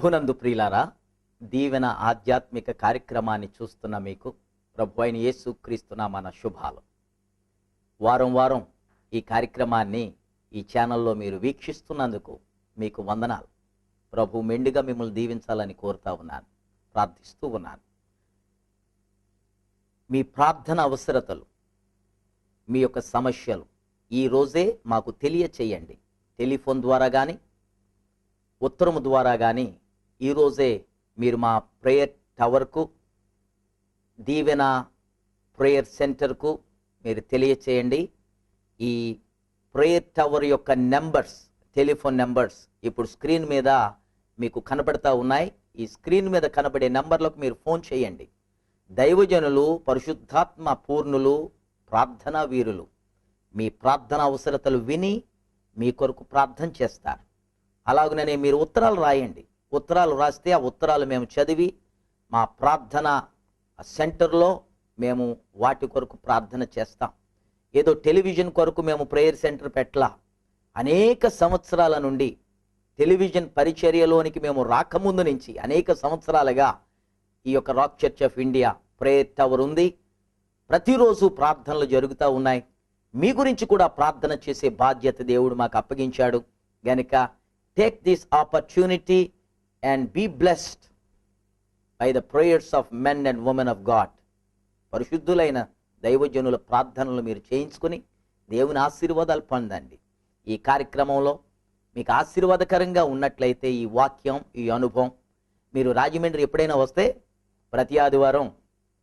ప్రభునందు ప్రియులారా, దీవెన ఆధ్యాత్మిక కార్యక్రమాన్ని చూస్తున్న మీకు ప్రభు అయిన యేసుక్రీస్తు నామమున శుభాలు. వారం వారం ఈ కార్యక్రమాన్ని ఈ ఛానల్లో మీరు వీక్షిస్తున్నందుకు మీకు వందనాలు. ప్రభు మెండుగా మిమ్మల్ని దీవించాలని కోరుతా ఉన్నాను, ప్రార్థిస్తూ ఉన్నాను. మీ ప్రార్థన అవసరతలు, మీ యొక్క సమస్యలు ఈ రోజే మాకు తెలియచేయండి. టెలిఫోన్ ద్వారా కానీ, ఉత్తరము ద్వారా కానీ ఈరోజే మీరు మా ప్రేయర్ టవర్కు, దీవెన ప్రేయర్ సెంటర్కు మీరు తెలియచేయండి. ఈ ప్రేయర్ టవర్ యొక్క నెంబర్స్, టెలిఫోన్ నెంబర్స్ ఇప్పుడు స్క్రీన్ మీద మీకు కనబడతా ఉన్నాయి. ఈ స్క్రీన్ మీద కనబడే నెంబర్లకు మీరు ఫోన్ చేయండి. దైవజనులు, పరిశుద్ధాత్మ పూర్ణులు, ప్రార్థనా వీరులు మీ ప్రార్థన అవసరతలు విని మీ కొరకు ప్రార్థన చేస్తారు. అలాగనే మీరు ఉత్తరాలు రాయండి. ఉత్తరాలు రాస్తే ఆ ఉత్తరాలు మేము చదివి మా ప్రార్థన సెంటర్లో మేము వాటి కొరకు ప్రార్థన చేస్తాం. ఏదో టెలివిజన్ కొరకు మేము ప్రేయర్ సెంటర్ పెట్టలా. అనేక సంవత్సరాల నుండి టెలివిజన్ పరిచర్యలోనికి మేము రాకముందు నుంచి అనేక సంవత్సరాలుగా ఈ యొక్క rock church of India prayer tower ఉంది. ప్రతిరోజు ప్రార్థనలు జరుగుతూ ఉన్నాయి. మీ గురించి కూడా ప్రార్థన చేసే బాధ్యత దేవుడు మాకు అప్పగించాడు. గనుక take this opportunity and be blessed by the prayers of men and women of God. పరిశుద్ధులైన దైవజనుల ప్రార్థనలు మీరు చేయించుకుని దేవుని ఆశీర్వాదాలు పొందండి. ఈ కార్యక్రమంలో మీకు ఆశీర్వాదకరంగా ఉన్నట్లయితే ఈ వాక్యం, ఈ అనుభవం, మీరు రాజమండ్రి ఎప్పుడైనా వస్తే ప్రతి ఆదివారం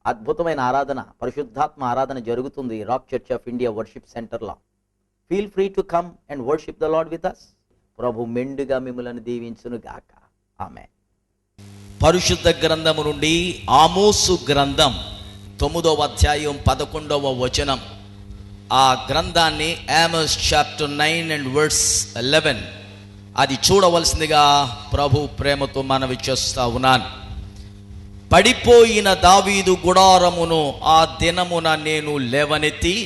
అద్భుతమైన ఆరాధన, పరిశుద్ధాత్మ ఆరాధన జరుగుతుంది rock church of India worship సెంటర్లో. Feel free to come and worship the lord with us. ప్రభు మెండుగా మిమ్మల్ని దీవించును గాక. ఆమేన్. పరిశుద్ధ గ్రంథము నుండి ఆమోసు గ్రంథం 9వ అధ్యాయం 11వ వచనం. ఆ గ్రంథాన్ని ఆమోస్ చాప్టర్ 9 and verse 11 అది చూడవలసిందిగా ప్రభు ప్రేమతో మనవి చేస్తా ఉన్నాను. పడిపోయిన దావీదు గుడారమును ఆ దినమున నేను లేవనెత్తి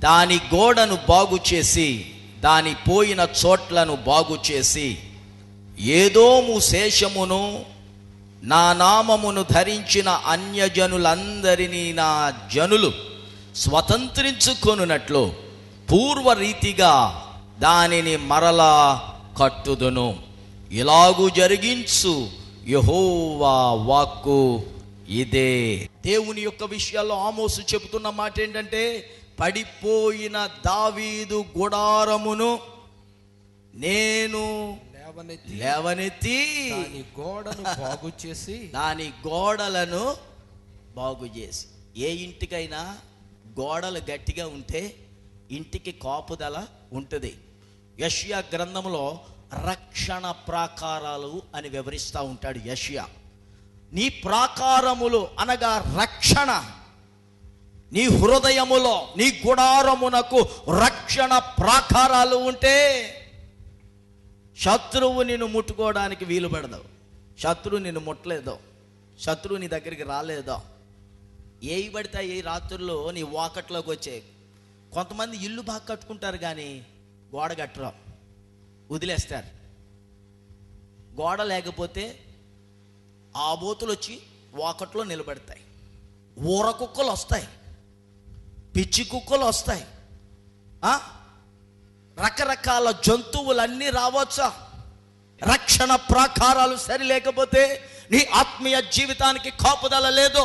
దాని గోడను బాగు చేసి దాని పోయిన చోట్లను బాగు చేసి ఏదోము శేషమును నా నామమును ధరించిన అన్యజనులందరినీ నా జనులు స్వతంత్రించుకొనున్నట్లు పూర్వరీతిగా దానిని మరలా కట్టుదును. ఇలాగు జరిగించు యెహోవా వాక్కు ఇదే. దేవుని యొక్క విషయాల్లో ఆమోసు చెబుతున్న మాట ఏంటంటే, పడిపోయిన దావీదు గుడారమును నేను లేవనెత్తి దాని గోడను బాగు చేసి దాని గోడలను బాగు చేసి. ఏ ఇంటికైనా గోడలు గట్టిగా ఉంటే ఇంటికి కాపుదల ఉంటుంది. యెషయా గ్రంథంలో రక్షణ ప్రాకారాలు అని వివరిస్తూ ఉంటాడు యెషయా. నీ ప్రాకారములు అనగా రక్షణ, నీ హృదయములో, నీ గుడారమునకు రక్షణ ప్రాకారాలు ఉంటే శత్రువు నిన్ను ముట్టుకోవడానికి వీలు పడదు. శత్రువు నిన్ను ముట్టలేదో, శత్రువు నీ దగ్గరికి రాలేదో, ఏవి పడితే ఏ రాత్రుల్లో నీ వాకట్లోకి వచ్చే. కొంతమంది ఇల్లు బాగా కట్టుకుంటారు కానీ గోడ కట్టరు, వదిలేస్తారు. గోడ లేకపోతే ఆ బోతులు వచ్చి వాకట్లో నిలబడతాయి. ఊర కుక్కలు వస్తాయి, పిచ్చి కుక్కలు వస్తాయి, రకరకాల జంతువులన్నీ రావచ్చా. రక్షణ ప్రాకారాలు సరి లేకపోతే నీ ఆత్మీయ జీవితానికి కాపుదల లేదో,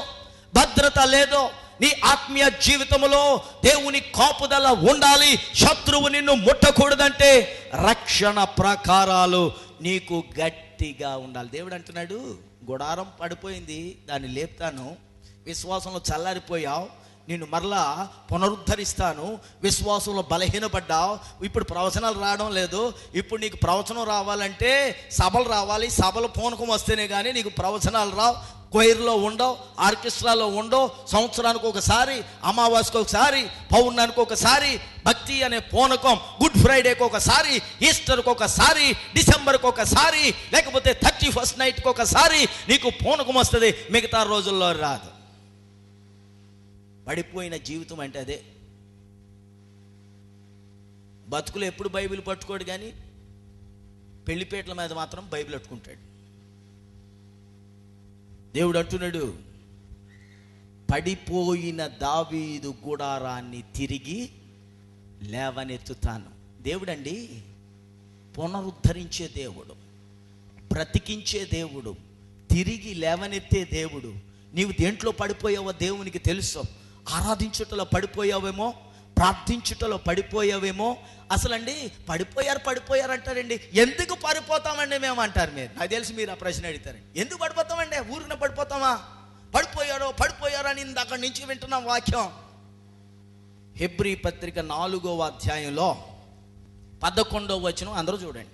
భద్రత లేదో. నీ ఆత్మీయ జీవితంలో దేవుని కాపుదల ఉండాలి. శత్రువు నిన్ను ముట్టకూడదంటే రక్షణ ప్రాకారాలు నీకు గట్టిగా ఉండాలి. దేవుడు అంటున్నాడు, గుడారం పడిపోయింది, దాన్ని లేపుతాను. విశ్వాసంలో చల్లారిపోయావు, నిన్ను మరలా పునరుద్ధరిస్తాను. విశ్వాసంలో బలహీనపడ్డావు, ఇప్పుడు ప్రవచనాలు రావడం లేదు. ఇప్పుడు నీకు ప్రవచనం రావాలంటే సభలు రావాలి. సభలు పూనకం వస్తేనే కానీ నీకు ప్రవచనాలు రావు. కొయిర్లో ఉండవు, ఆర్కెస్ట్రాలో ఉండవు. సంవత్సరానికి ఒకసారి, అమావాస్యకు ఒకసారి, పౌర్ణానికి ఒకసారి భక్తి అనే పూనకం, గుడ్ ఫ్రైడేకి ఒకసారి, ఈస్టర్కి ఒకసారి, డిసెంబర్కి ఒకసారి, లేకపోతే 31st నైట్కి ఒకసారి నీకు పూనకం వస్తుంది. మిగతా రోజుల్లో రాదు. పడిపోయిన జీవితం అంటే అదే. బతుకులు ఎప్పుడు బైబిల్ పట్టుకోడు కానీ పెళ్లిపేటల మీద మాత్రం బైబిల్ పట్టుకుంటాడు. దేవుడు అంటున్నాడు, పడిపోయిన దావీదు గుడారాన్ని తిరిగి లేవనెత్తుతాను. దేవుడండి పునరుద్ధరించే దేవుడు, బ్రతికించే దేవుడు, తిరిగి లేవనెత్తే దేవుడు. నీవు దేంట్లో పడిపోయావో దేవునికి తెలుసు. ఆరాధించుటలో పడిపోయావేమో, ప్రార్థించుటలో పడిపోయావేమో. అసలండి పడిపోయారు అంటారండి. ఎందుకు పడిపోతామండి మేము అంటారు. మీరు నాకు తెలిసి మీరు ఆ ప్రశ్న అడుగుతారండి. ఎందుకు పడిపోతామండి? ఊరిన పడిపోతామా? పడిపోయారు అని అక్కడి నుంచి వింటున్నాం వాక్యం. హెబ్రీ పత్రిక 4వ అధ్యాయంలో 11వ వచనం అందరూ చూడండి.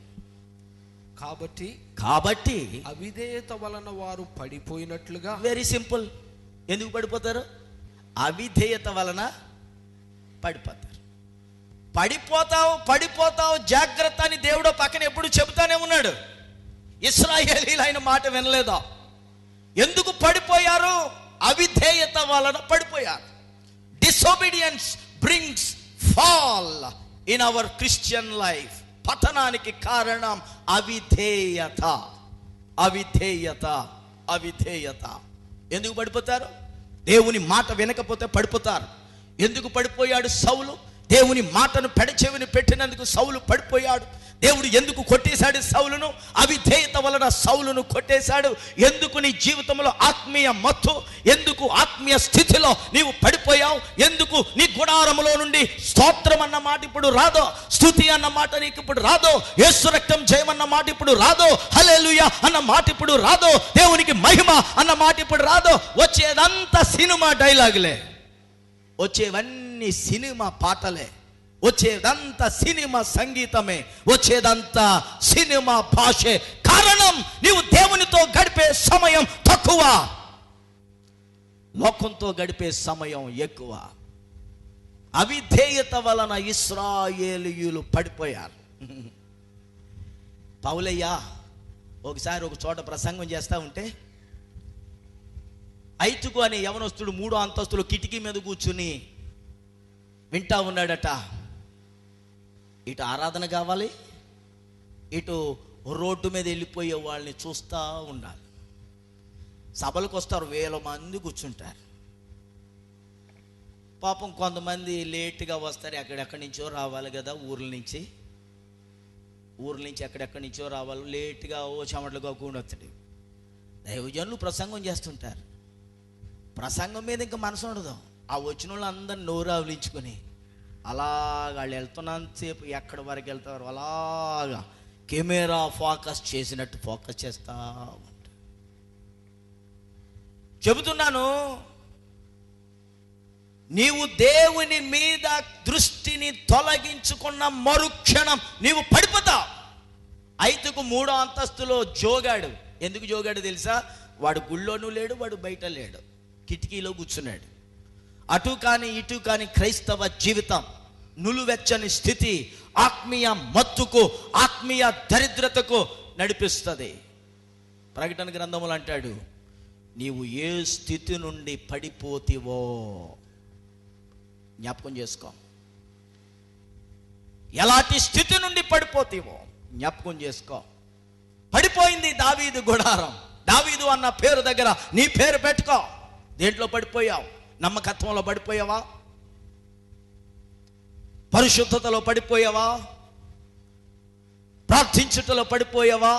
కాబట్టి అవిధేయత వలన వారు పడిపోయినట్లుగా. Very simple. ఎందుకు పడిపోతారు? అవిధేయత వలన పడిపోతావు జాగ్రత్త అని దేవుడు పక్కన ఎప్పుడు చెబుతానే ఉన్నాడు. ఇశ్రాయేలీయులు ఆయన మాట వినలేదా? ఎందుకు పడిపోయారు? అవిధేయత వలన పడిపోయారు. Disobedience brings fall in our Christian life. పతనానికి కారణం అవిధేయత. ఎందుకు పడిపోతారు? దేవుని మాట వినకపోతే పడిపోతారు. ఎందుకు పడిపోయాడు సౌలు? దేవుని మాటను పెడచెవిని పెట్టినందుకు సౌలు పడిపోయాడు. దేవుడు ఎందుకు కొట్టేశాడు సౌలును? అవిధేయత వలన సౌలును కొట్టేశాడు. ఎందుకు నీ జీవితంలో ఆత్మీయ మత్తు, ఎందుకు ఆత్మీయ స్థితిలో నీవు పడిపోయావు? ఎందుకు నీ గుడారములో నుండి స్తోత్రం అన్న మాట ఇప్పుడు రాదో, స్తుతి అన్న మాట నీకు ఇప్పుడు రాదో, యేసు రక్తం జయమన్న మాట ఇప్పుడు రాదో, హల్లెలూయా అన్న మాట ఇప్పుడు రాదో, దేవునికి మహిమ అన్న మాట ఇప్పుడు రాదో. వచ్చేదంతా సినిమా డైలాగులే, వచ్చేవన్నీ సినిమా పాటలే, వచ్చేదంతా సినిమా సంగీతమే, వచ్చేదంతా సినిమా భాషే. కారణం నీవు దేవునితో గడిపే సమయం తక్కువ, లోకంతో గడిపే సమయం ఎక్కువ. అవిధేయత వలన ఇశ్రాయేలీయులు పడిపోయారు. పౌలయ్య ఒకసారి ఒక చోట ప్రసంగం చేస్తూ ఉంటే, ఐతుకు అనే యవనస్తుడు 3వ అంతస్తులో కిటికీ మీద కూర్చుని వింటా ఉన్నాడట. ఇటు ఆరాధన కావాలి, ఇటు రోడ్డు మీద వెళ్ళిపోయే వాళ్ళని చూస్తూ ఉండాలి. సభలకు వస్తారు, 1000 మంది కూర్చుంటారు. పాపం కొంతమంది లేట్గా వస్తారు, ఎక్కడెక్కడి నుంచో రావాలి కదా, ఊర్ల నుంచి ఎక్కడెక్కడి నుంచో రావాలి, లేట్గా చెమటలుగా కూడి వస్తాడు. దైవజనులు ప్రసంగం చేస్తుంటారు, ప్రసంగం మీద ఇంకా మనసు ఉండదు. ఆ వచ్చిన వాళ్ళు అందరిని నోరావలించుకొని అలాగా వాళ్ళు వెళ్తున్నంతసేపు ఎక్కడి వరకు వెళ్తారు అలాగా కెమెరా ఫోకస్ చేసినట్టు ఫోకస్ చేస్తా ఉంటారు. చెబుతున్నాను, నీవు దేవుని మీద దృష్టిని తొలగించుకున్న మరుక్షణం నీవు పడిపోతావు. ఐతుకు 3వ అంతస్తులో జోగాడు. ఎందుకు జోగాడు తెలుసా? వాడు గుళ్ళోనూ లేడు, వాడు బయట లేడు, కిటికీలో కూర్చున్నాడు. అటు కానీ ఇటు కానీ క్రైస్తవ జీవితం నులువెచ్చని స్థితి ఆత్మీయ మత్తుకు, ఆత్మీయ దరిద్రతకు నడిపిస్తుంది. ప్రకటన గ్రంథములు అంటాడు, నీవు ఏ స్థితి నుండి పడిపోతివో జ్ఞాపకం చేసుకో. ఎలాంటి స్థితి నుండి పడిపోతివో జ్ఞాపకం చేసుకో. పడిపోయింది దావీదు గుడారం. దావీదు అన్న పేరు దగ్గర నీ పేరు పెట్టుకో. దేంట్లో పడిపోయావు? నమ్మకత్వంలో పడిపోయావా? పరిశుద్ధతలో పడిపోయావా? ప్రార్థించుటలో పడిపోయావా?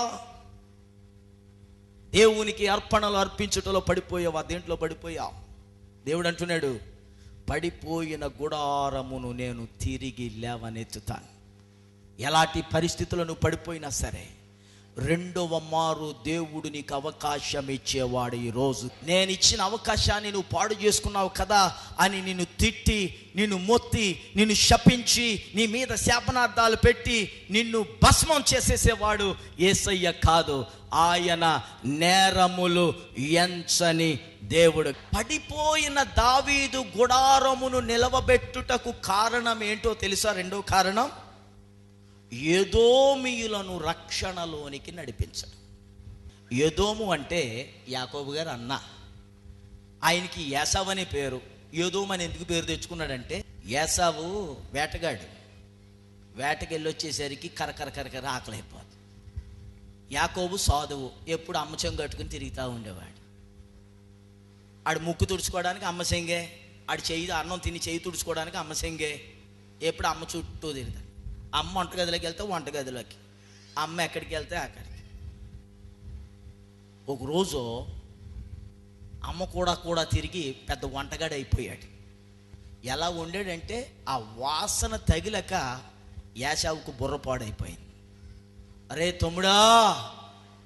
దేవునికి అర్పణలు అర్పించుటలో పడిపోయావా? దేంట్లో పడిపోయావు? దేవుడు అంటున్నాడు, పడిపోయిన గుడారమును నేను తిరిగి లేవనెత్తుతాను. ఎలాంటి పరిస్థితులను పడిపోయినా సరే రెండవ మారు దేవుడు నీకు అవకాశం ఇచ్చేవాడు. ఈరోజు నేను ఇచ్చిన అవకాశాన్ని నువ్వు పాడు చేసుకున్నావు కదా అని నిన్ను తిట్టి, నిన్ను మొత్తి, నిన్ను శపించి, నీ మీద శాపనార్థాలు పెట్టి నిన్ను భస్మం చేసేసేవాడు యేసయ్య కాదు. ఆయన నేరములు ఎంచని దేవుడు. పడిపోయిన దావీదు గుడారమును నిలవబెట్టుటకు కారణం ఏంటో తెలుసా? రెండో కారణం, ఎదోమీయులను రక్షణలోనికి నడిపించడం. ఎదోము అంటే యాకోబు గారు అన్న. ఆయనకి ఏసావు అనే పేరు. ఎదోము అని ఎందుకు పేరు తెచ్చుకున్నాడంటే, ఏసావు వేటగాడు, వేటకెళ్ళి వచ్చేసరికి కరకర ఆకలైపోతుంది. యాకోబు సాధువు, ఎప్పుడు అమ్మచం కట్టుకుని తిరుగుతూ ఉండేవాడు. ఆడు ముక్కు తుడుచుకోవడానికి అమ్మ సెంగే, ఆడు చెయ్యి అన్నం తిని చెయ్యి తుడుచుకోవడానికి అమ్మ సెంగే. ఎప్పుడు అమ్మ చుట్టూ తిరుగుతాడు. అమ్మ వంటగదిలోకి వెళ్తే వంటగదిలోకి, అమ్మ ఎక్కడికి వెళ్తే అక్కడికి. ఒకరోజు అమ్మ కూడా తిరిగి పెద్ద వంటగాడు అయిపోయాడు. ఎలా వండాడంటే ఆ వాసన తగిలక యాశావుకు బుర్రపాడైపోయింది. అరే తమ్ముడా,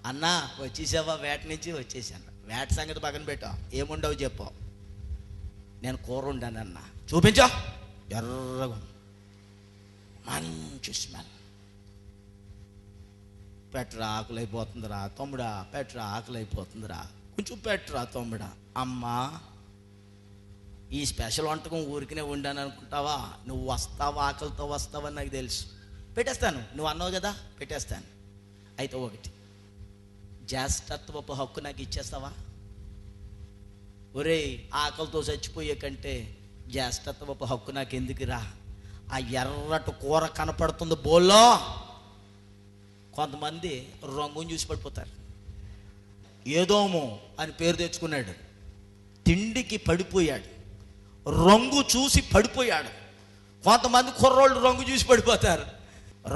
అన్నా వచ్చేసావా? వేట నుంచి వచ్చేసాను. వేట సంగతి పక్కన పెట్టా, ఏముండవు చెప్పు. నేను కూర వండానన్నా. చూపించా. ఎర్రగా మంచి స్మెల్. పెట్రా, ఆకులు అయిపోతుందిరా తమ్ముడా, పెట్రా, ఆకులు అయిపోతుందిరా, కొంచెం పెట్రా తమ్ముడా. అమ్మా, ఈ స్పెషల్ వంటకం ఊరికినే వండాను అనుకుంటావా? నువ్వు వస్తావా, ఆకలితో వస్తావని నాకు తెలుసు. పెట్టేస్తాను, నువ్వు అన్నావు కదా, పెట్టేస్తాను. అయితే ఒకటి, జ్యేష్ఠత్వపు హక్కు నాకు ఇచ్చేస్తావా? ఒరేయ్, ఆకలితో చచ్చిపోయే కంటే జ్యేష్ఠత్వపు హక్కు నాకు ఎందుకురా? ఆ ఎర్రటి కూర కనపడుతుంది బోల్లో. కొంతమంది రంగుని చూసి పడిపోతారు. ఏదోమో అని పేరు తెచ్చుకున్నాడు, తిండికి పడిపోయాడు, రంగు చూసి పడిపోయాడు. కొంతమంది కుర్రోళ్ళు రంగు చూసి పడిపోతారు.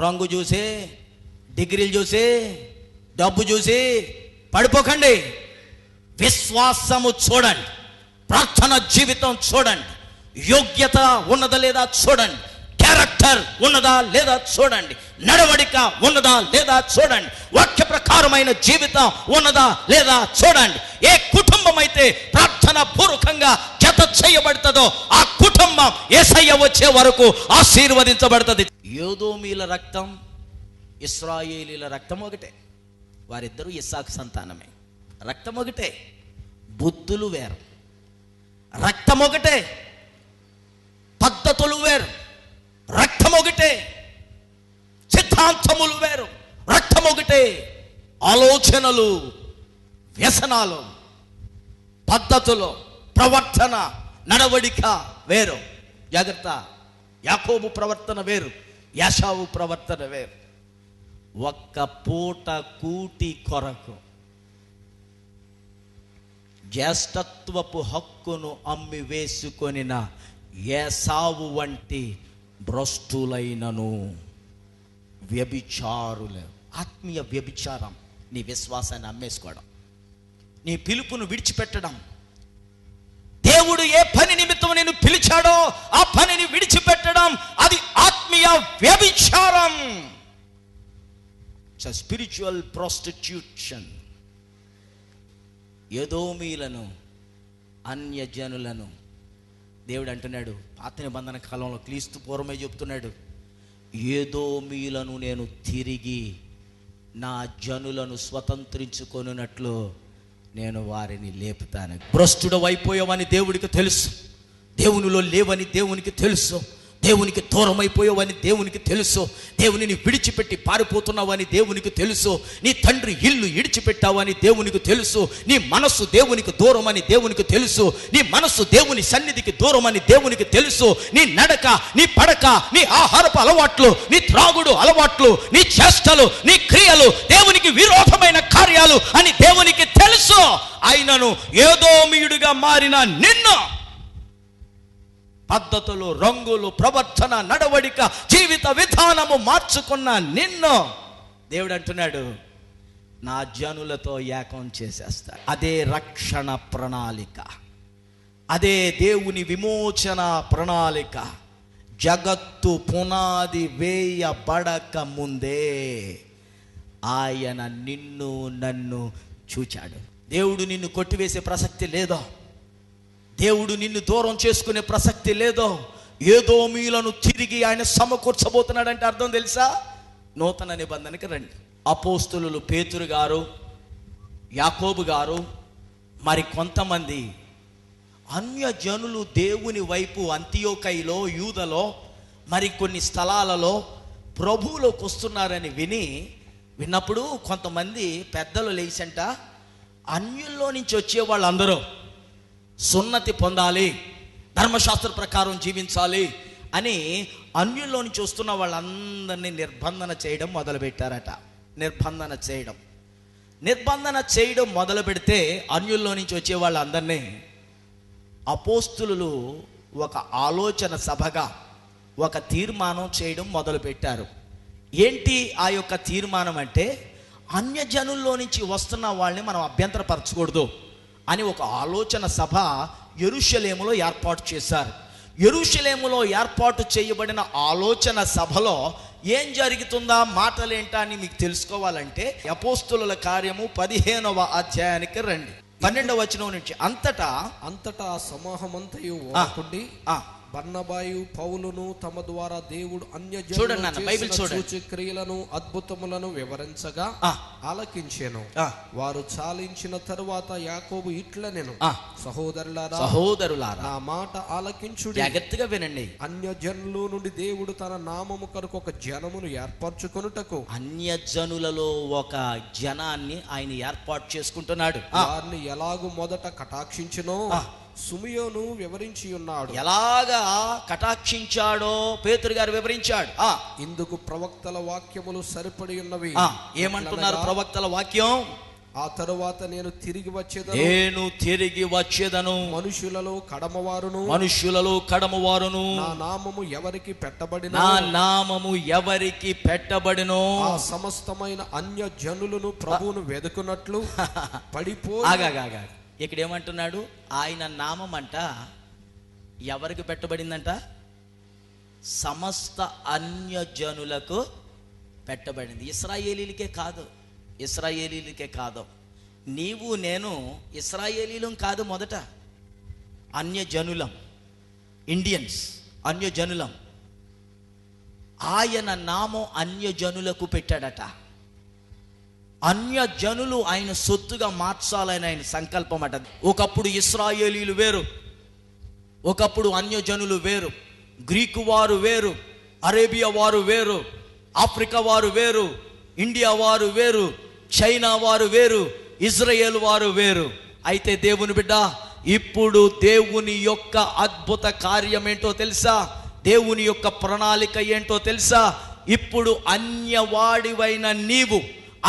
రంగు చూసి, డిగ్రీలు చూసి, డబ్బు చూసి పడిపోకండి. విశ్వాసము చూడండి, ప్రార్థన జీవితం చూడండి, యోగ్యత ఉన్నదా లేదా చూడండి, క్యారెక్టర్ ఉన్నదా లేదా చూడండి, నడవడిక ఉన్నదా లేదా చూడండి, వాక్య ప్రకారమైన జీవితం ఉన్నదా లేదా చూడండి. ఏ కుటుంబం అయితే ప్రార్థన పూర్వకంగా జత చేయబడుతుందో ఆ కుటుంబం యేసయ్య వచ్చే వరకు ఆశీర్వదించబడుతుంది. యోదోమీల రక్తం, ఇశ్రాయేలీల రక్తం ఒకటే. వారిద్దరూ ఇస్సాకు సంతానమే. రక్తం ఒకటే, బుద్ధులు వేరు. రక్తం ఒకటే, పద్ధతులు వేరు. రక్తం ఒకటే, సిద్ధాంతములు వేరు. రక్తం ఒకటే, ఆలోచనలు, వ్యసనాలు, పద్ధతులు, ప్రవర్తన, నడవడిక వేరు. జాగ్రత్త. యాకోబు ప్రవర్తన వేరు, యాషావు ప్రవర్తన వేరు. ఒక్క పూట కూటి కొరకు జ్యేష్ఠత్వపు హక్కును అమ్మి వేసుకొనిన ఏసావు వంటి భ్రష్టులైనను వ్యభిచారులు. ఆత్మీయ వ్యభిచారం నీ విశ్వాసాన్ని అమ్మేసుకోవడం, నీ పిలుపును విడిచిపెట్టడం. దేవుడు ఏ పని నిమిత్తం నేను పిలిచాడో ఆ పనిని విడిచిపెట్టడం, అది ఆత్మీయ వ్యభిచారం. Spiritual prostitution. ఎదోమీలను, అన్యజనులను దేవుడు అంటున్నాడు పాత నిబంధన కాలంలో, క్రీస్తు పూర్వమే చెప్తున్నాడు, ఎదోమీలను నేను తిరిగి నా జనులను స్వతంత్రించుకొనున్నట్లు నేను వారిని లేపుతాను. భ్రష్టుడు అయిపోయావని దేవుడికి తెలుసు, దేవునిలో లేవని దేవునికి తెలుసు, దేవునికి దూరం అయిపోయావని దేవునికి తెలుసు, దేవునిని విడిచిపెట్టి పారిపోతున్నావని దేవునికి తెలుసు, నీ తండ్రి ఇల్లు ఇడిచిపెట్టావని దేవునికి తెలుసు, నీ మనస్సు దేవునికి దూరం అని దేవునికి తెలుసు, నీ మనస్సు దేవుని సన్నిధికి దూరం అని దేవునికి తెలుసు, నీ నడక, నీ పడక, నీ ఆహారపు అలవాట్లు, నీ త్రాగుడు అలవాట్లు, నీ చేష్టలు, నీ క్రియలు దేవునికి విరోధమైన కార్యాలు అని దేవునికి తెలుసు. ఆయనను ఏదోమీయుడిగా మారిన నిన్ను, పద్ధతులు, రంగులు, ప్రవర్తన, నడవడిక, జీవిత విధానము మార్చుకున్న నిన్ను దేవుడు అంటున్నాడు నా జనులతో ఏకం చేసేస్తా. అదే రక్షణ ప్రణాళిక, అదే దేవుని విమోచన ప్రణాళిక. జగత్తు పునాది వేయబడక ముందే ఆయన నిన్ను నన్ను చూచాడు. దేవుడు నిన్ను కొట్టివేసే ప్రసక్తి లేదో, దేవుడు నిన్ను దూరం చేసుకునే ప్రసక్తి లేదో. ఏదోమీలను తిరిగి ఆయన సమకూర్చబోతున్నాడంటే అర్థం తెలుసా? నూతన నిబంధనకి రండి. అపోస్తులు పేతురు గారు, యాకోబు గారు, మరి కొంతమంది అన్యజనులు దేవుని వైపు అంతియోకైలో, యూదలో, మరి కొన్ని స్థలాలలో ప్రభువులోకి వస్తున్నారని విన్నప్పుడు కొంతమంది పెద్దలు లేచంట, అన్యుల్లో నుంచి వచ్చే వాళ్ళందరూ సున్నతి పొందాలి, ధర్మశాస్త్ర ప్రకారం జీవించాలి అని అన్యుల్లో నుంచి వస్తున్న వాళ్ళందరినీ నిర్బంధన చేయడం మొదలుపెట్టారట. నిర్బంధన చేయడం మొదలు పెడితే అన్యుల్లో నుంచి వచ్చే వాళ్ళందరినీ అపోస్తులు ఒక ఆలోచన సభగా ఒక తీర్మానం చేయడం మొదలుపెట్టారు. ఏంటి ఆ యొక్క తీర్మానం అంటే, అన్యజనుల్లో నుంచి వస్తున్న వాళ్ళని మనం అభ్యంతరపరచకూడదు అని ఒక ఆలోచన సభ యెరూషలేములో ఏర్పాటు చేశారు. యెరూషలేములో ఏర్పాటు చేయబడిన ఆలోచన సభలో ఏం జరుగుతుందా, మాటలేంటా అని మీకు తెలుసుకోవాలంటే అపోస్తుల కార్యము 15వ అధ్యాయానికి రండి. 12వ వచనం నుంచి. అంతటా సమూహమంతయు ఓడకుండి బర్నబాయు పౌలును తమ ద్వారా దేవుడు అన్యజనుల సూచక్రియలను అద్భుతములను వివరించగా ఆలకించెను. వారు చాలించిన తరువాత యాకోబు ఇట్లనెను, సహోదరులారా నా మాట ఆలకించుడి, జాగ్రత్తగా వినండి. అన్యజనుల నుండి దేవుడు తన నామము కొరకు ఒక జనమును ఏర్పరచుకొనుటకు, అన్యజనులలో ఒక జనాన్ని ఆయన ఏర్పాటు చేసుకుంటున్నాడు. వారిని ఎలాగూ మొదట కటాక్షించునో సిమియోను వివరించి ఉన్నాడు. ఎలాగా కటాక్షించాడో పేతురు గారు వివరించాడు. ఇందుకు ప్రవక్తల వాక్యములు సరిపడి ఉన్నవి. ఏమంటున్నారు ప్రవక్తల వాక్యం? ఆ తరువాత నేను తిరిగి వచ్చేదను, మనుషులలో కడమవారును నా నామము ఎవరికి పెట్టబడినో ఆ సమస్తమైన అన్య జనులను ప్రభువును వెదుకున్నట్లు పడిపోయి. ఇక్కడ ఏమంటున్నాడు? ఆయన నామం అంట ఎవరికి పెట్టబడిందంట? సమస్త అన్యజనులకు పెట్టబడింది. ఇశ్రాయేలీలకే కాదు. నీవు నేను ఇశ్రాయేలీలం కాదు, మొదట అన్యజనులం, ఇండియన్స్ అన్యజనులం. ఆయన నామం అన్యజనులకు పెట్టాడట. అన్యజనులు ఆయన సొత్తుగా మార్చాలని ఆయన సంకల్పం అట. ఒకప్పుడు ఇశ్రాయేలీలు వేరు, ఒకప్పుడు అన్యజనులు వేరు. గ్రీకు వారు వేరు, అరేబియా వారు వేరు, ఆఫ్రికా వారు వేరు, ఇండియా వారు వేరు, చైనా వారు వేరు, ఇజ్రాయేల్ వారు వేరు. అయితే దేవుని బిడ్డ, ఇప్పుడు దేవుని యొక్క అద్భుత కార్యం ఏంటో తెలుసా? దేవుని యొక్క ప్రణాళిక ఏంటో తెలుసా? ఇప్పుడు అన్యవాడివైన నీవు,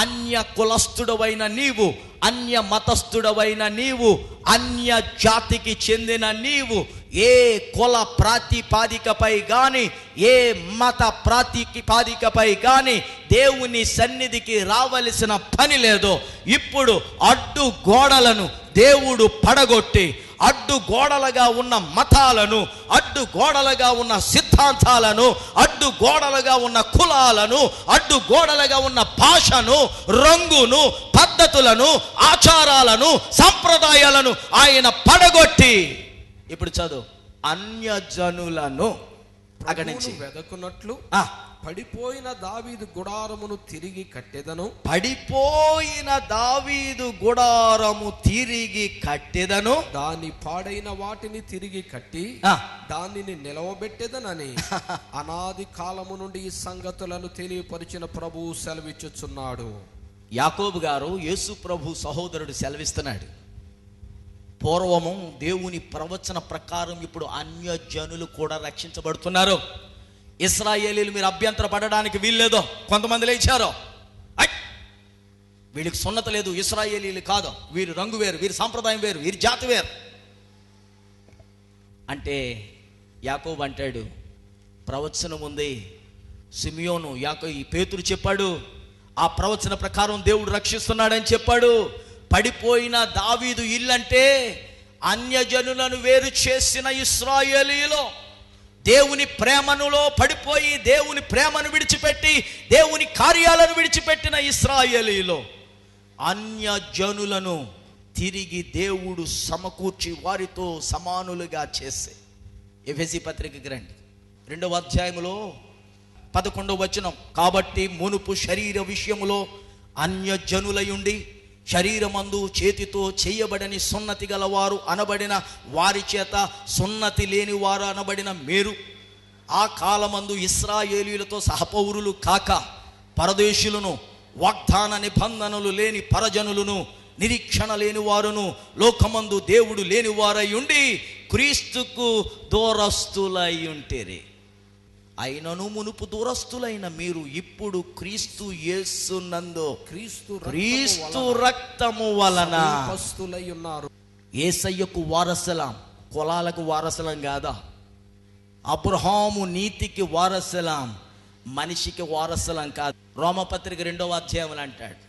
అన్య కులస్థుడవైన నీవు, అన్య మతస్థుడవైన నీవు, అన్య జాతికి చెందిన నీవు, ఏ కుల ప్రాతిపాదికపై కానీ, ఏ మత ప్రాతిపాదికపై కానీ దేవుని సన్నిధికి రావలసిన పని లేదు. ఇప్పుడు అడ్డు గోడలను దేవుడు పడగొట్టి, అడ్డు గోడలుగా ఉన్న మతాలను, అడ్డు గోడలుగా ఉన్న సిద్ధాంతాలను, అడ్డు గోడలుగా ఉన్న కులాలను, అడ్డు గోడలుగా ఉన్న భాషను, రంగును, పద్ధతులను, ఆచారాలను, సంప్రదాయాలను ఆయన పడగొట్టి, ఇప్పుడు చదువు, అన్యజనులను అక్కడి నుంచి వెదకున్నట్లు పడిపోయిన దావీదు గుడారమును తిరిగి కట్టెదను. దాని పాడైన వాటిని తిరిగి కట్టి దానిని నిలవబెట్టెదనని అనాది కాలము నుండి ఈ సంగతులను తెలియపరిచిన ప్రభువు సెలవిచ్చుచున్నాడు. యాకోబు గారు యేసు ప్రభు సహోదరుడు సెలవిస్తున్నాడు. పూర్వము దేవుని ప్రవచన ప్రకారం ఇప్పుడు అన్యజనులు కూడా రక్షించబడుతున్నారు. ఇశ్రాయేలీలు మీరు అభ్యంతర పడడానికి వీల్లేదో. కొంతమంది లేచారో, వీళ్ళకి సున్నత లేదు, ఇశ్రాయేలీలు కాదు, వీరి రంగు వేరు, వీరి సాంప్రదాయం వేరు, వీరి జాతి వేరు అంటే యాకోబు అంటాడు, ప్రవచనం ఉంది, సిమియోను ఈ పేతురు చెప్పాడు, ఆ ప్రవచన ప్రకారం దేవుడు రక్షిస్తున్నాడని చెప్పాడు. పడిపోయిన దావీదు ఇల్లంటే అన్యజనులను వేరు చేసిన ఇశ్రాయేలీయులు. దేవుని ప్రేమనులో పడిపోయి, దేవుని ప్రేమను విడిచిపెట్టి, దేవుని కార్యాలను విడిచిపెట్టిన ఇశ్రాయేలీయులు అన్యజనులను తిరిగి దేవుడు సమకూర్చి వారితో సమానులుగా చేసే. ఎఫెసీ పత్రికకి రండి, 2వ అధ్యాయములో 11వ వచనం. కాబట్టి మునుపు శరీర విషయములో అన్యజనులయుండి శరీరమందు చేతితో చేయబడని సున్నతి గలవారు అనబడిన వారి చేత సున్నతి లేని వారు అనబడిన మీరు ఆ కాలమందు ఇశ్రాయేలీయులతో సహపౌరులు కాక పరదేశులను, వాగ్దాన నిబంధనలు లేని పరజనులను, నిరీక్షణ లేని వారును, లోకమందు దేవుడు లేని వారై ఉండి క్రీస్తుకు దూరస్తులై ఉంటేరి. అయినను మునుపు దూరస్తులైన మీరు ఇప్పుడు క్రీస్తు యేసునందు క్రీస్తు రక్తము వలన ఉన్నారు. యేసయ్యకు వారసులం, కులాలకు వారసులం కాదా? అబ్రహాము నీతికి వారసులం, మనిషికి వారసులం కాదు. రోమపత్రిక 2వ అధ్యాయంలో అంటాడు,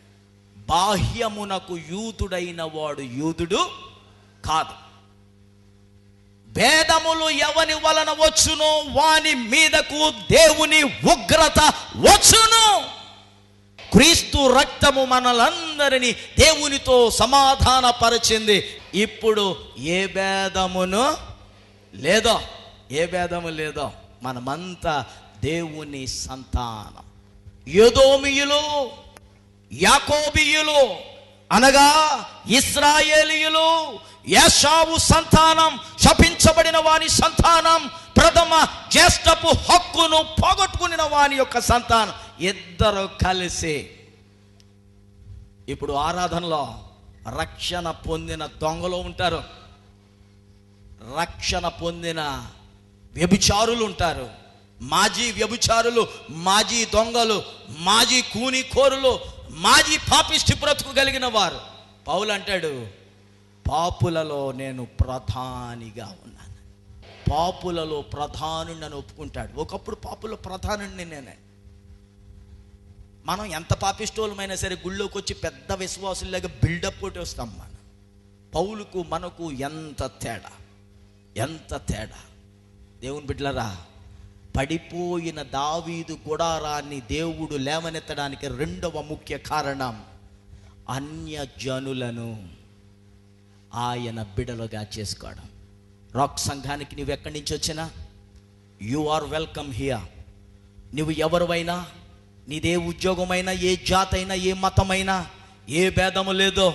బాహ్యమునకు యూదుడైన వాడు యూదుడు కాదు, భేదములు ఎవని వలన వచ్చునో వాని మీదకు దేవుని ఉగ్రత వచ్చును. క్రీస్తు రక్తము మనలందరినీ దేవునితో సమాధానపరిచింది. ఇప్పుడు ఏ భేదమును లేదో, ఏ భేదము లేదో, మనమంతా దేవుని సంతానం. ఎదోమీయులు, యాకోబీయులు అనగా ఇశ్రాయేలీయులు, ఏశావు సంతానం, శపించబడిన వాని సంతానం, ప్రథమ జ్యేష్ఠపు హక్కును పోగొట్టుకుని వాని యొక్క సంతానం, ఇద్దరు కలిసి ఇప్పుడు ఆరాధనలో రక్షణ పొందిన దొంగలు ఉంటారు, రక్షణ పొందిన వ్యభిచారులు ఉంటారు, మాజీ వ్యభిచారులు, మాజీ దొంగలు, మాజీ కూనికోరులు, మాజీ పాపిష్టి బ్రతుకు కలిగిన వారు. పౌలు అంటాడు, పాపులలో నేను ప్రధానిగా ఉన్నాను. పాపులలో ప్రధానుని అని ఒప్పుకుంటాడు. ఒకప్పుడు పాపుల ప్రధానుడిని నేనే. మనం ఎంత పాపిష్టోళమైనా సరే గుళ్ళోకి వచ్చి పెద్ద విశ్వాసులాగా బిల్డప్ కొట్టి వస్తాం. పౌలుకు మనకు ఎంత తేడా, ఎంత తేడా. దేవుని బిడ్డలారా, పడిపోయిన దావీదు గుడారాన్ని దేవుడు లేవనెత్తడానికి 2వ ముఖ్య కారణం, అన్యజనులను ఆయన బిడలుగా చేసుకోవడం. రాక్ సంఘానికి నువ్వు ఎక్కడి నుంచి వచ్చినా, యు ఆర్ వెల్కమ్ హియర్. నువ్వు ఎవరివైనా, నీదే ఉద్యోగమైనా, ఏ జాతైనా, ఏ మతమైనా, ఏ భేదము లేదో,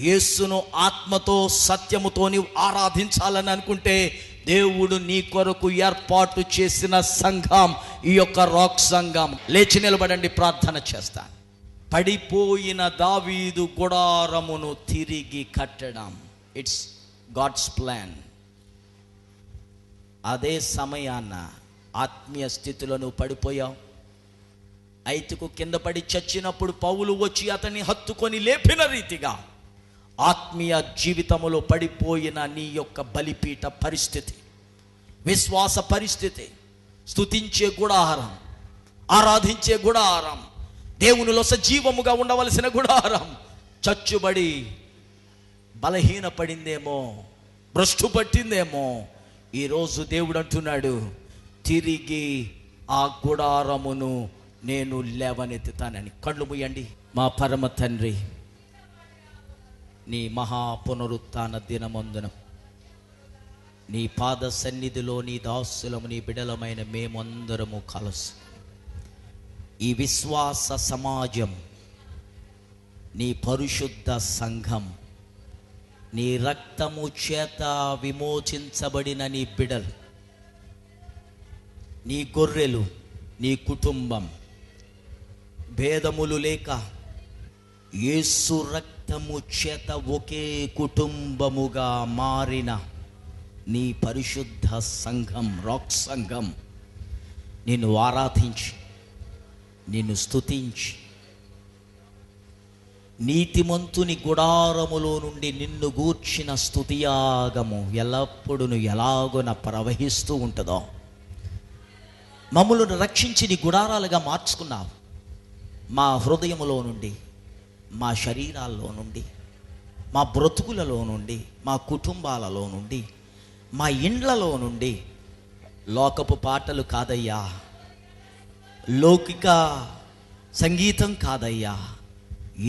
యేసును ఆత్మతో సత్యముతో నీవు ఆరాధించాలని అనుకుంటే దేవుడు నీ కొరకు ఏర్పాటు చేసిన సంఘం ఈ యొక్క రాక్ సంఘం. లేచి నిలబడండి, ప్రార్థన చేస్తాను. పడిపోయిన దావీదు గుడారమును తిరిగి కట్టడం, ఇట్స్ గాడ్స్ ప్లాన్. అదే సమయాన ఆత్మీయ స్థితిలో నువ్వు పడిపోయావు. ఐతుకు కింద పడి చచ్చినప్పుడు పౌలు వచ్చి అతన్ని హత్తుకొని లేపిన రీతిగా ఆత్మీయ జీవితములో పడిపోయిన నీ యొక్క బలిపీఠ పరిస్థితి, విశ్వాస పరిస్థితి, స్తుతించే గుడారం, ఆరాధించే గుడారం, దేవునిలో సజీవముగా ఉండవలసిన గుడారం చచ్చుబడి బలహీనపడిందేమో, భ్రష్టు పట్టిందేమో. ఈరోజు దేవుడు అంటున్నాడు, తిరిగి ఆ గుడారమును నేను లేవనెత్తుతానని. కళ్ళు మూయండి. మా పరమ తండ్రి, నీ మహా పునరుత్థాన దినమందున నీ పాద సన్నిధిలో నీ దాసులము, నీ బిడలమైన మేమందరము కలుసు ఈ విశ్వాస సమాజం, నీ పరిశుద్ధ సంఘం, నీ రక్తము చేత విమోచించబడిన నీ బిడలు, నీ గొర్రెలు, నీ కుటుంబం, భేదములు లేక యేసు రక్తము చేత ఒకే కుటుంబముగా మారిన నీ పరిశుద్ధ సంఘం, రాక్ సంఘం, నిన్ను ఆరాధించి, నిన్ను స్తుతించి, నీతిమంతుని గుడారములో నుండి నిన్ను గూర్చిన స్తుతియాగము ఎల్లప్పుడూ ఎలాగోన ప్రవహిస్తూ ఉంటుందో, మమ్మలను రక్షించి నీ గుడారాలుగా మార్చుకున్నావు. మా హృదయములో నుండి, మా శరీరాల్లో నుండి, మా బ్రతుకులలో నుండి, మా కుటుంబాలలో నుండి, మా ఇండ్లలో నుండి లోకపు పాటలు కాదయ్యా, లౌకిక సంగీతం కాదయ్యా,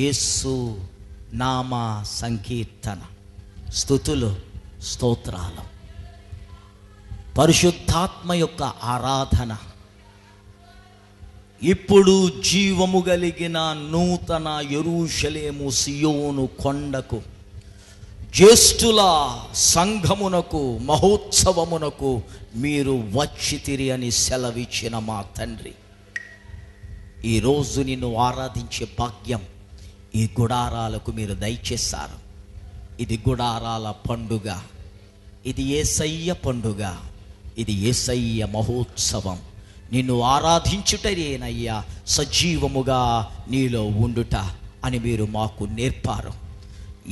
యేసు నామ సంకీర్తన, స్తుతులు, స్తోత్రాలు, పరిశుద్ధాత్మ యొక్క ఆరాధన, ఇప్పుడు జీవము కలిగిన నూతన యెరూషలేము సియోను కొండకు, జ్యేష్ఠుల సంఘమునకు, మహోత్సవమునకు మీరు వచ్చితిరి అని సెలవిచ్చిన మా తండ్రి, ఈరోజు నిన్ను ఆరాధించే భాగ్యం ఈ గుడారాలకు మీరు దయచేశారు. ఇది గుడారాల పండుగ, ఇది యేసయ్య పండుగ, ఇది యేసయ్య మహోత్సవం. నిన్ను ఆరాధించుటేనయ్యా సజీవముగా నీలో ఉండుట అని మీరు మాకు నేర్పారు.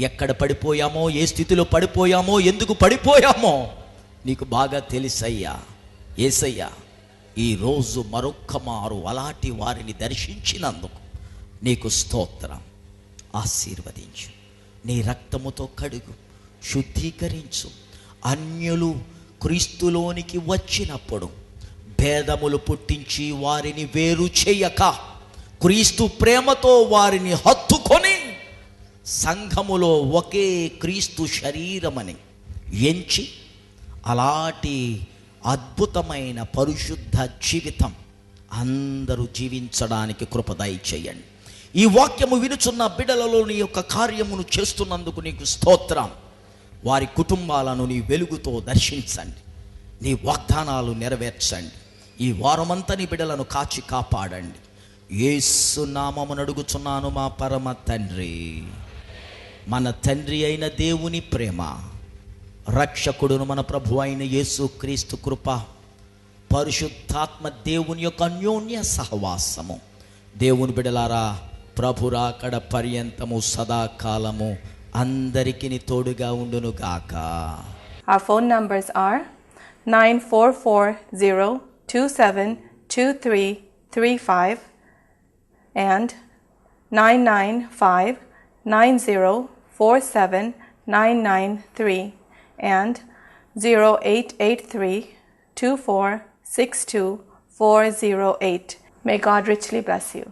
ఎక్కడ పడిపోయామో, ఏ స్థితిలో పడిపోయామో, ఎందుకు పడిపోయామో నీకు బాగా తెలుసయ్యా. యేసయ్యా, ఈరోజు మరొక్క మారు అలాంటి వారిని దర్శించినందుకు నీకు స్తోత్రం. ఆశీర్వదించు, నీ రక్తముతో కడుగు, శుద్ధీకరించు. అన్యులు క్రీస్తులోనికి వచ్చినప్పుడు భేదములు పుట్టించి వారిని వేరు చేయక, క్రీస్తు ప్రేమతో వారిని హత్తుకొని సంఘములో ఒకే క్రీస్తు శరీరమని ఎంచి అలాంటి అద్భుతమైన పరిశుద్ధ జీవితం అందరూ జీవించడానికి కృప దయచేయండి. ఈ వాక్యము వినుచున్న బిడ్డలలో నీ యొక్క కార్యమును చేస్తున్నందుకు నీకు స్తోత్రం. వారి కుటుంబాలను నీ వెలుగుతో దర్శించండి, నీ వాగ్దానాలు నెరవేర్చండి. ఈ వారమంతా నీ బిడ్డలను కాచి కాపాడండి. యేసు నామమున అడుగుచున్నాను మా పరమ తండ్రి. మన తండ్రి అయిన దేవుని ప్రేమ, రక్షకుడును మన ప్రభు అయిన యేసు క్రీస్తు కృప, పరిశుద్ధాత్మ దేవుని యొక్క అన్యోన్య సహవాసము, దేవుని బిడ్డలారా ప్రభు రాకడ పర్యంతము సదాకాలము అందరికీ తోడుగా ఉండును గాక. Our phone numbers are 9440272335 and 99590479993 and 0883246248. May God richly bless you.